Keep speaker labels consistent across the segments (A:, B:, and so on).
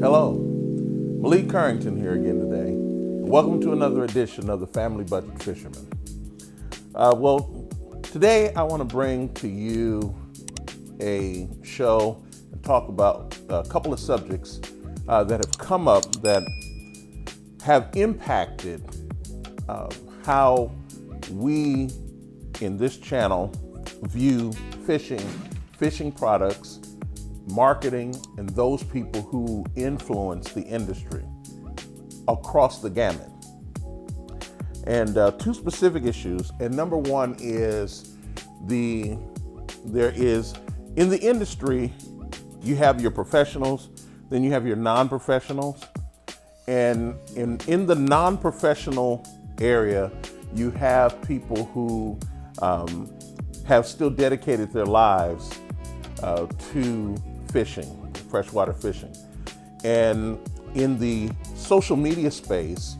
A: Hello, Malik Carrington here again today. Welcome to another edition of the Family Budget Fisherman. Today I want to bring to you a show and talk about a couple of subjects that have come up that have impacted how we in this channel view fishing products, marketing, and those people who influence the industry across the gamut. And two specific issues. And number one is there is in the industry, you have your professionals, then you have your non-professionals. And in the non-professional area, you have people who have still dedicated their lives to fishing, freshwater fishing. And in the social media space,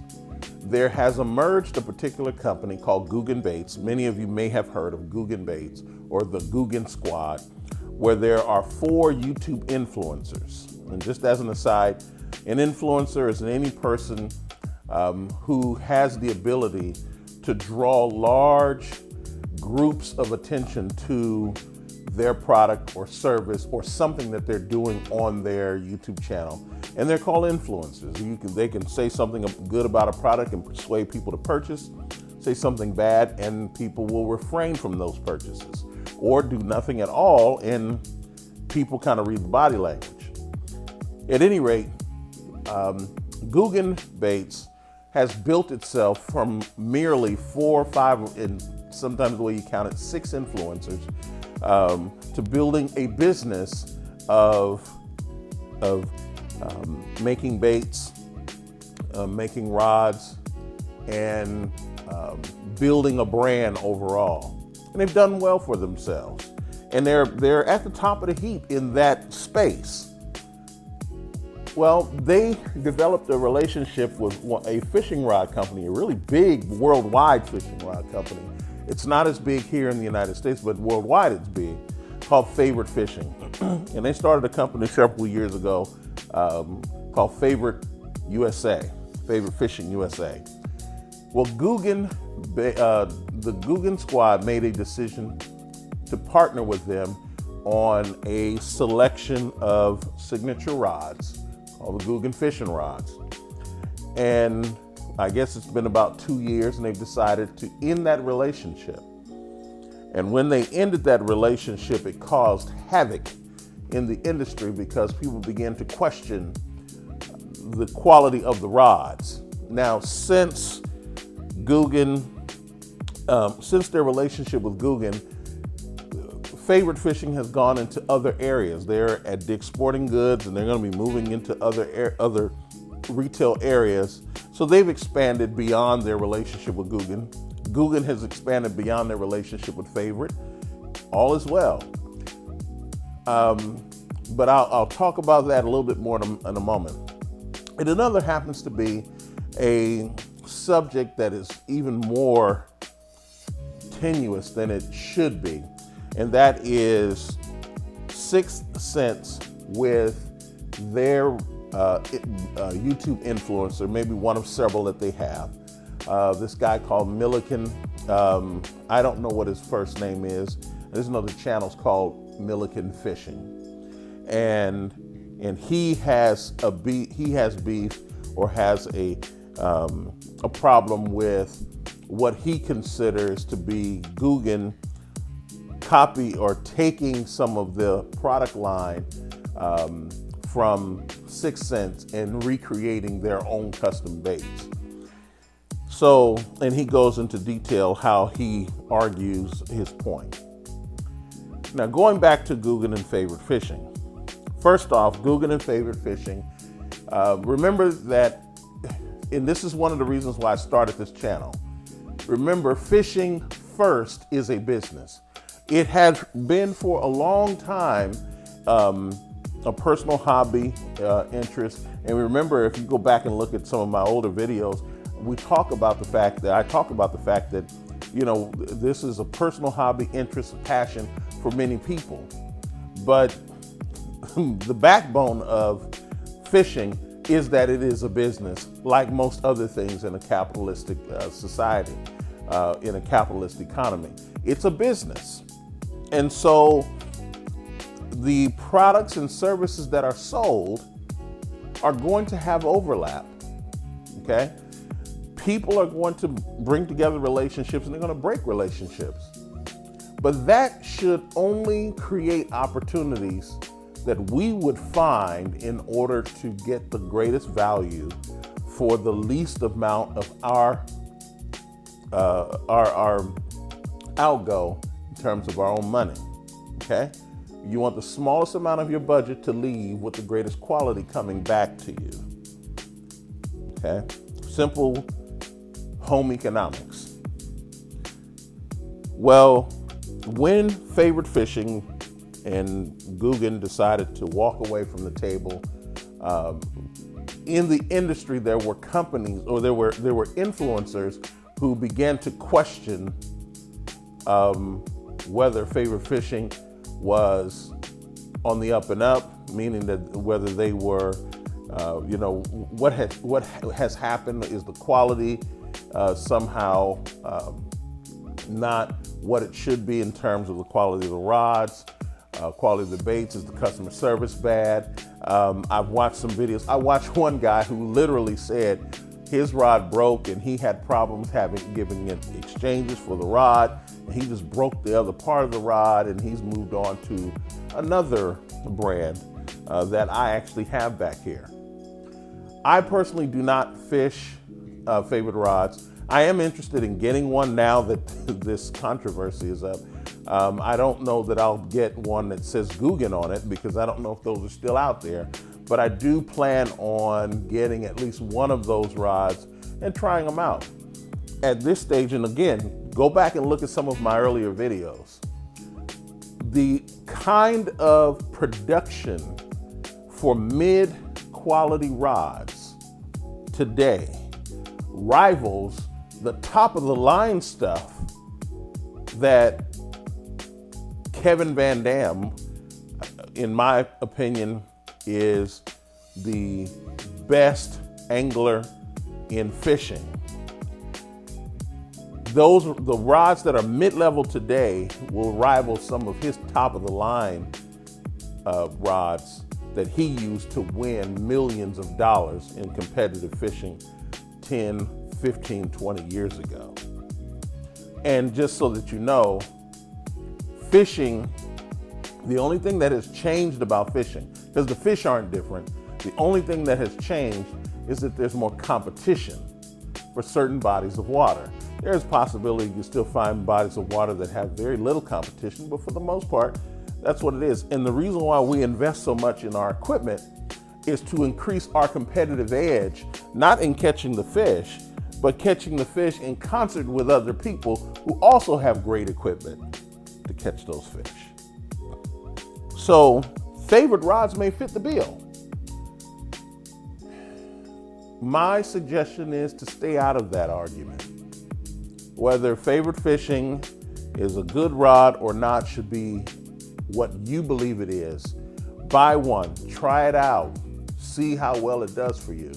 A: there has emerged a particular company called Googan Baits. Many of you may have heard of Googan Baits or the Googan Squad, where there are 4 YouTube influencers. And just as an aside, an influencer is any person who has the ability to draw large groups of attention to their product or service or something that they're doing on their YouTube channel. And they're called influencers. They can say something good about a product and persuade people to purchase, say something bad, and people will refrain from those purchases, or do nothing at all, and people kind of read the body language. At any rate, Googan Baits has built itself from merely 4 or 5, and sometimes the way you count it, 6 influencers, to building a business of making baits, making rods, and building a brand overall. And they've done well for themselves. And they're at the top of the heap in that space. Well, they developed a relationship with a fishing rod company, a really big worldwide fishing rod company. It's not as big here in the United States, but worldwide it's big, called Favorite Fishing. And they started a company several years ago called Favorite Fishing USA. Well, the Googan Squad made a decision to partner with them on a selection of signature rods called the Googan Fishing rods. And I guess it's been about 2 years, and they've decided to end that relationship. And when they ended that relationship, it caused havoc in the industry because people began to question the quality of the rods. Now, since their relationship with Googan, Favorite Fishing has gone into other areas. They're at Dick's Sporting Goods, and they're going to be moving into other retail areas. So they've expanded beyond their relationship with Googan. Googan has expanded beyond their relationship with Favorite. All is well. But I'll talk about that a little bit more in a moment. And another happens to be a subject that is even more tenuous than it should be. And that is 6th Sense with their YouTube influencer, maybe one of several that they have. This guy called Miliken. I don't know what his first name is. I just know the channel's called Miliken Fishing, and he has beef or has a problem with what he considers to be Googan copy or taking some of the product line from 6th Sense and recreating their own custom baits. So, and he goes into detail how he argues his point. Now, going back to Googan and Favorite Fishing. First off, Googan and Favorite Fishing, remember that, and this is one of the reasons why I started this channel. Remember, fishing first is a business. It has been for a long time a personal hobby, interest. And remember, if you go back and look at some of my older videos, I talk about the fact that this is a personal hobby, interest, passion for many people. But the backbone of fishing is that it is a business, like most other things in a capitalistic society, in a capitalist economy. It's a business. And so the products and services that are sold are going to have overlap, okay? People are going to bring together relationships and they're going to break relationships. But that should only create opportunities that we would find in order to get the greatest value for the least amount of our outgo in terms of our own money, okay? You want the smallest amount of your budget to leave with the greatest quality coming back to you, okay? Simple home economics. Well, when Favorite Fishing and Googan decided to walk away from the table, in the industry there were companies, or there were influencers who began to question whether Favorite Fishing was on the up and up, meaning that whether they were, what has happened, is the quality somehow not what it should be in terms of the quality of the rods, quality of the baits, is the customer service bad? I've watched some videos. I watched one guy who literally said his rod broke and he had problems giving it exchanges for the rod, and he just broke the other part of the rod, and he's moved on to another brand that I actually have back here. I personally do not fish Favorite rods. I am interested in getting one now that this controversy is up. I don't know that I'll get one that says Googan on it, because I don't know if those are still out there. But I do plan on getting at least one of those rods and trying them out. At this stage, and again, go back and look at some of my earlier videos. The kind of production for mid-quality rods today rivals the top of the line stuff that Kevin Van Dam, in my opinion, is the best angler in fishing. The rods that are mid-level today will rival some of his top of the line rods that he used to win millions of dollars in competitive fishing 10, 15, 20 years ago. And just so that you know, fishing, the only thing that has changed about fishing, because the fish aren't different, the only thing that has changed is that there's more competition for certain bodies of water. There's possibility you still find bodies of water that have very little competition, but for the most part, that's what it is. And the reason why we invest so much in our equipment is to increase our competitive edge, not in catching the fish, but catching the fish in concert with other people who also have great equipment to catch those fish. So Favorite rods may fit the bill. My suggestion is to stay out of that argument. Whether Favorite Fishing is a good rod or not should be what you believe it is. Buy one, try it out, see how well it does for you.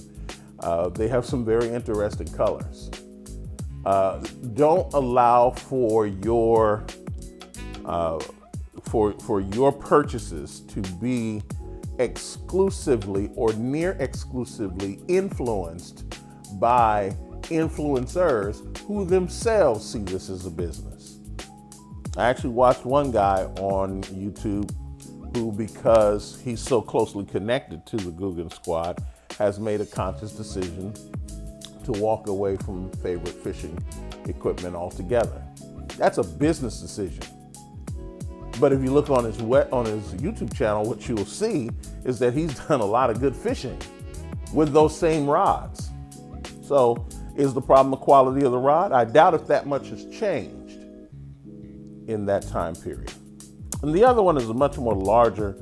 A: They have some very interesting colors. Don't allow for your purchases to be exclusively or near exclusively influenced by influencers who themselves see this as a business. I actually watched one guy on YouTube who, because he's so closely connected to the Googan squad, has made a conscious decision to walk away from Favorite Fishing equipment altogether. That's a business decision. But if you look on his YouTube channel, what you will see is that he's done a lot of good fishing with those same rods. So is the problem the quality of the rod? I doubt if that much has changed in that time period. And the other one is a much more larger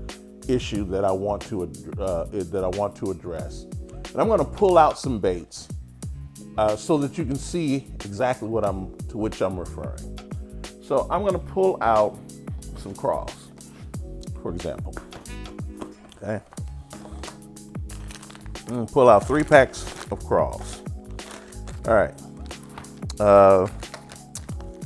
A: issue that I want to address. And I'm going to pull out some baits so that you can see exactly what I'm to which I'm referring. So I'm going to pull out some crawls, for example. Okay. I'm going to pull out 3 packs of crawls. All right.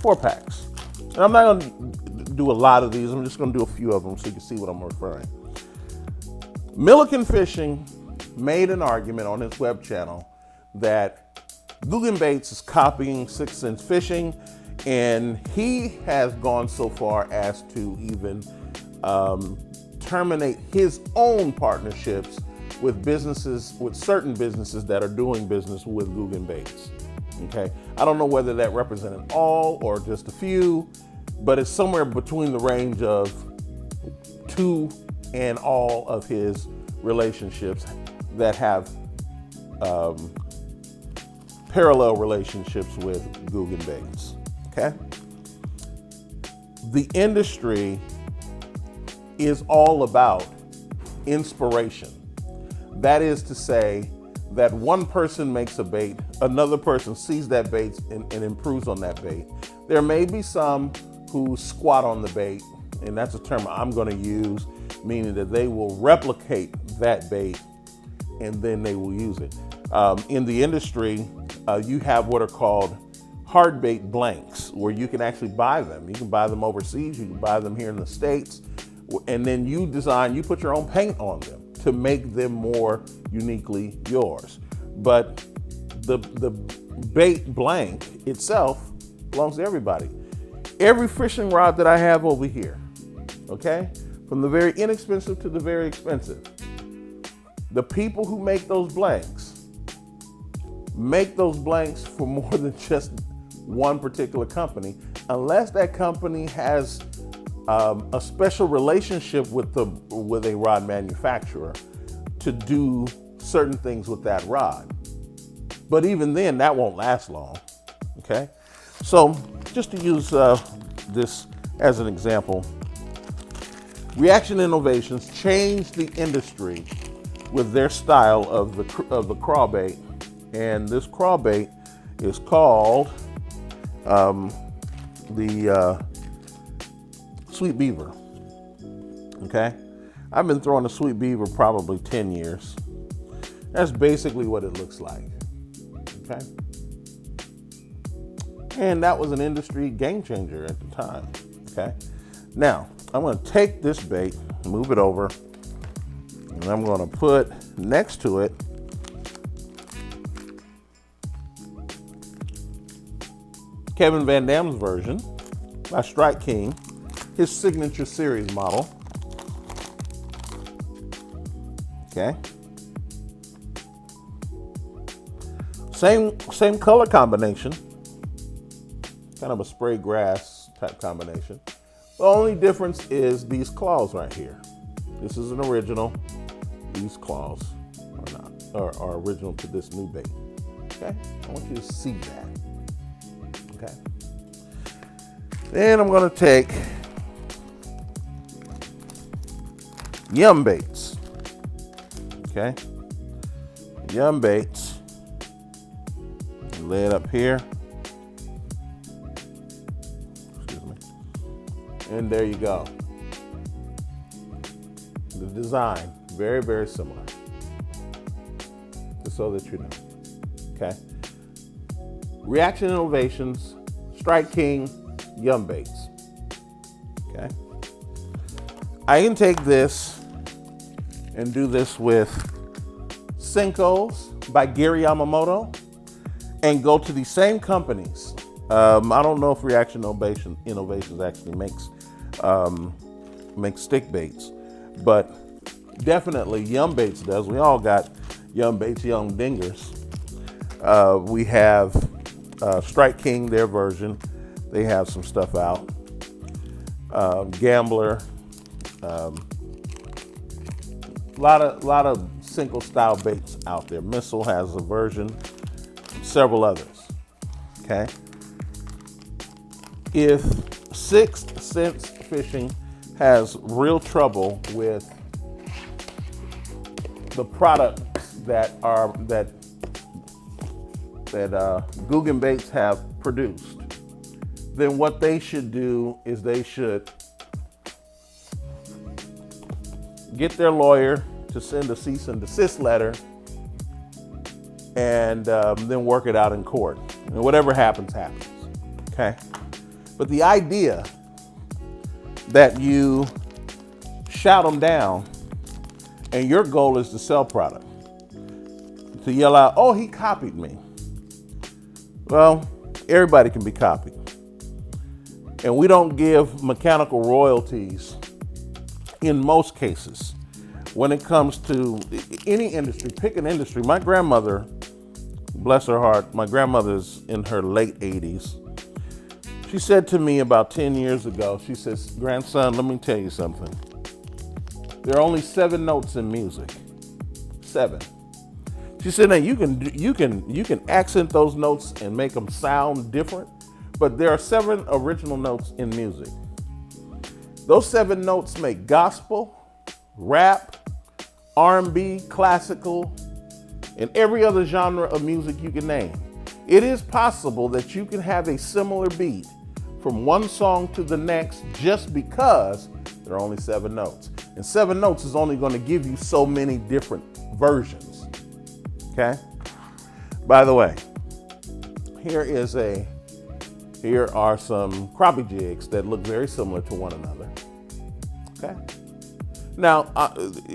A: 4 packs. And I'm not going to do a lot of these. I'm just going to do a few of them so you can see what I'm referring. Miliken Fishing made an argument on his web channel that Googan Baits is copying 6th Sense Fishing, and he has gone so far as to even terminate his own partnerships with certain businesses that are doing business with Googan Baits. Okay, I don't know whether that represented all or just a few, but it's somewhere between the range of 2 and all of his relationships that have parallel relationships with Googan Baits. Okay, the industry is all about inspiration. That is to say that one person makes a bait, another person sees that bait and improves on that bait. There may be some who squat on the bait, and that's a term I'm going to use, meaning that they will replicate that bait and then they will use it. In the industry, you have what are called hard bait blanks, where you can actually buy them. You can buy them overseas, you can buy them here in the States, and then you put your own paint on them to make them more uniquely yours. But the bait blank itself belongs to everybody. Every fishing rod that I have over here, okay, from the very inexpensive to the very expensive, the people who make those blanks for more than just one particular company, unless that company has a special relationship with a rod manufacturer to do certain things with that rod. But even then, that won't last long. Okay, so just to use this as an example, Reaction Innovations changed the industry with their style of the crawl bait, and this crawl bait is called the Sweet Beaver. Okay, I've been throwing the Sweet Beaver probably 10 years. That's basically what it looks like. Okay, and that was an industry game changer at the time. Okay, now I'm going to take this bait, move it over, and I'm going to put next to it Kevin Van Dam's version by Strike King, his signature series model. Okay. Same color combination, kind of a spray grass type combination. The only difference is these claws right here. This is an original. These claws are not, are original to this new bait. Okay, I want you to see that. Okay. Then I'm going to take Yum Baits. Okay. Yum Baits. Lay it up here. Excuse me. And there you go. The design, very, very similar. Just so that you know. Okay. Reaction Innovations, Strike King, Yum Baits. Okay. I can take this and do this with Senko's by Gary Yamamoto and go to these same companies. I don't know if Reaction Innovations actually makes stick baits, but definitely Yum Baits does. We all got Yum Baits, Young Dingers. We have Strike King, their version. They have some stuff out. Gambler. Lot of Senko style baits out there. Missile has a version. Several others. Okay. If 6th Sense Fishing has real trouble with the products that Googan Baits have produced, then what they should do is they should get their lawyer to send a cease and desist letter and then work it out in court. And whatever happens, happens, okay? But the idea that you shout them down and your goal is to sell product, to yell out, oh, he copied me. Well, everybody can be copied. And we don't give mechanical royalties in most cases. When it comes to any industry, pick an industry. My grandmother, bless her heart, my grandmother's in her late 80s. She said to me about 10 years ago, she says, grandson, let me tell you something. There are only 7 notes in music. 7. She said, now you can accent those notes and make them sound different, but there are 7 original notes in music. Those 7 notes make gospel, rap, R&B, classical, and every other genre of music you can name. It is possible that you can have a similar beat from one song to the next just because there are only 7 notes. And 7 notes is only going to give you so many different versions. Okay? By the way, here are some crappie jigs that look very similar to one another. Okay? Now,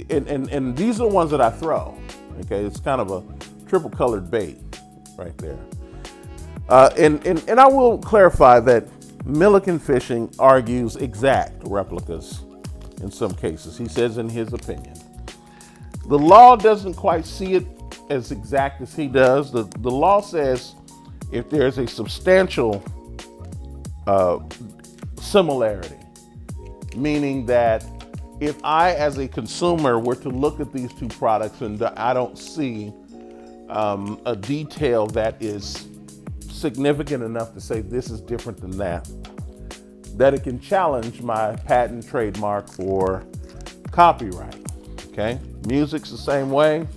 A: and these are the ones that I throw. Okay, it's kind of a triple colored bait right there. And I will clarify that Miliken Fishing argues exact replicas in some cases. He says in his opinion. The law doesn't quite see it as exact as he does. The law says if there's a substantial similarity, meaning that if I, as a consumer, were to look at these 2 products and I don't see a detail that is significant enough to say this is different than that it can challenge my patent, trademark, or copyright, okay? Music's the same way,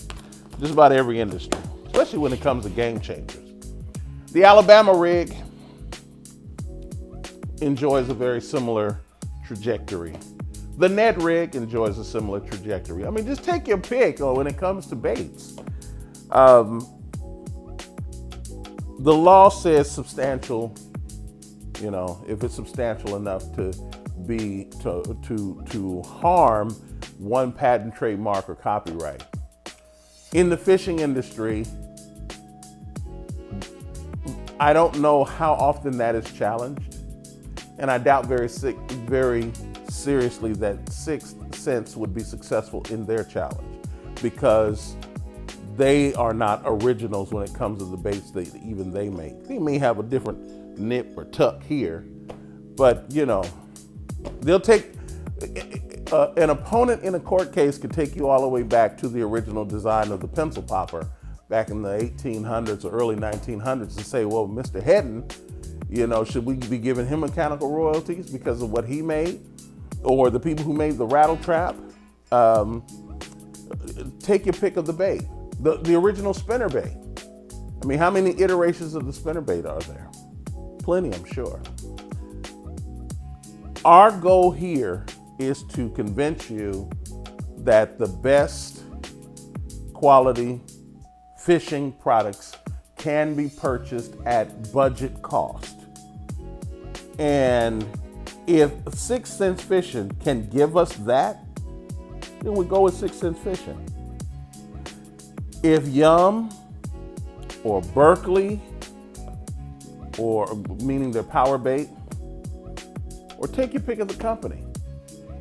A: just about every industry, especially when it comes to game changers. The Alabama rig enjoys a very similar trajectory. The Ned rig enjoys a similar trajectory. I mean, just take your pick when it comes to baits. The law says substantial, if it's substantial enough to harm one patent, trademark, or copyright. In the fishing industry, I don't know how often that is challenged, and I doubt very seriously that Sixth Sense would be successful in their challenge because they are not originals when it comes to the baits that even they make. They may have a different nip or tuck here, but they'll take an opponent in a court case could take you all the way back to the original design of the pencil popper back in the 1800s or early 1900s and say, well, Mr. Hedden, should we be giving him mechanical royalties because of what he made? Or the people who made the rattle trap? Take your pick of the bait. The original spinner bait. I mean, how many iterations of the spinner bait are there? Plenty, I'm sure. Our goal here is to convince you that the best quality fishing products can be purchased at budget cost. And if Sixth Sense Fishing can give us that, then we go with Sixth Sense Fishing. If Yum or Berkeley, or meaning their power bait, or take your pick of the company,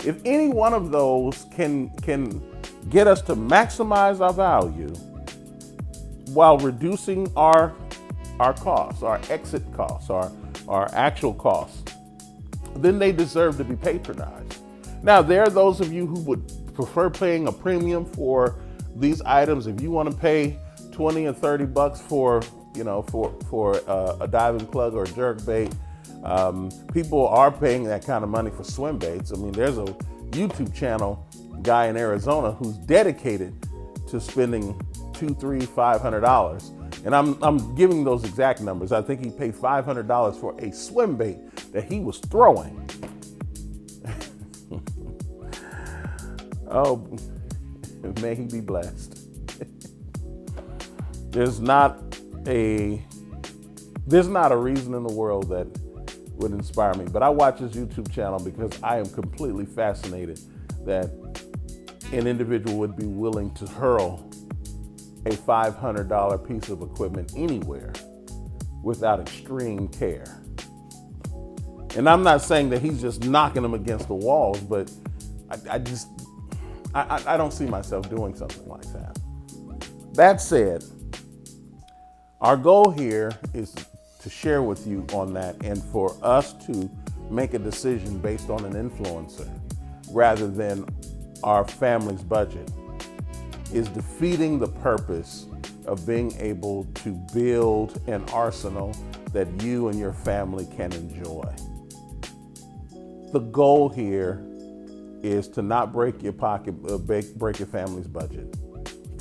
A: if any one of those can get us to maximize our value while reducing our costs, our exit costs, our actual costs, then they deserve to be patronized. Now, there are those of you who would prefer paying a premium for these items. If you want to pay $20 or $30 for a diving plug or a jerk bait, people are paying that kind of money for swim baits. I mean, there's a YouTube channel guy in Arizona who's dedicated to spending $200, $300, $500 And I'm giving those exact numbers. I think he paid $500 for a swim bait that he was throwing. Oh, may he be blessed. There's not a reason in the world that would inspire me. But I watch his YouTube channel because I am completely fascinated that an individual would be willing to hurl a $500 piece of equipment anywhere without extreme care. And I'm not saying that he's just knocking them against the walls, but I don't see myself doing something like that. That said, our goal here is to share with you on that and for us to make a decision based on an influencer rather than our family's budget is defeating the purpose of being able to build an arsenal that you and your family can enjoy. The goal here is to not break your pocket, break your family's budget,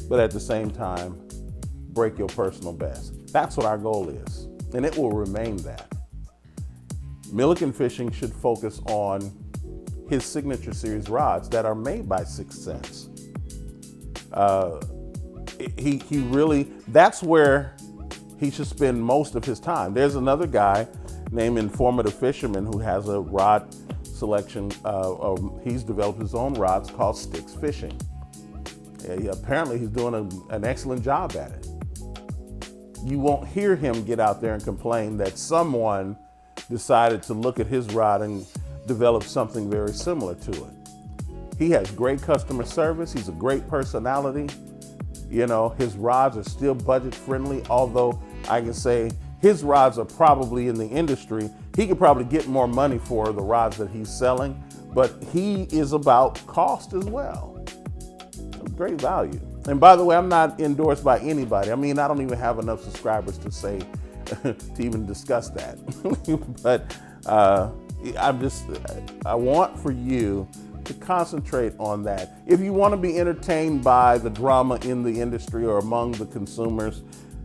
A: but at the same time, break your personal best. That's what our goal is, and it will remain that. Miliken Fishing should focus on his signature series rods that are made by 6 Cents. He really, that's where he should spend most of his time. There's another guy named Informative Fisherman who has a rod selection. He's developed his own rods called Sticks Fishing. Apparently he's doing an excellent job at it. You won't hear him get out there and complain that someone decided to look at his rod and develop something very similar to it. He has great customer service. He's a great personality. You know, his rods are still budget friendly, although I can say his rods are probably in the industry. He could probably get more money for the rods that he's selling, but he is about cost as well. Great value. And by the way, I'm not endorsed by anybody. I mean, I don't even have enough subscribers to say, to even discuss that. But I want for you to concentrate on that. If you want to be entertained by the drama in the industry or among the consumers,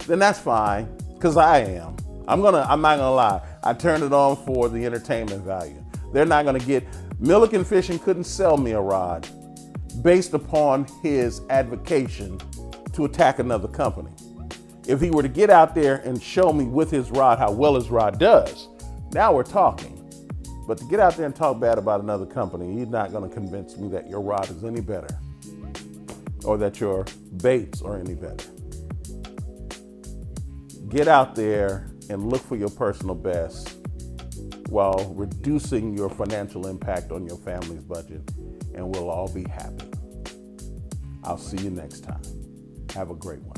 A: then that's fine, because I am. I'm not gonna lie. I turned it on for the entertainment value. They're not gonna get, Miliken Fishing couldn't sell me a rod based upon his advocation to attack another company. If he were to get out there and show me with his rod how well his rod does, now we're talking. But to get out there and talk bad about another company, he's not gonna convince me that your rod is any better or that your baits are any better. Get out there and look for your personal best while reducing your financial impact on your family's budget, and we'll all be happy. I'll see you next time. Have a great one.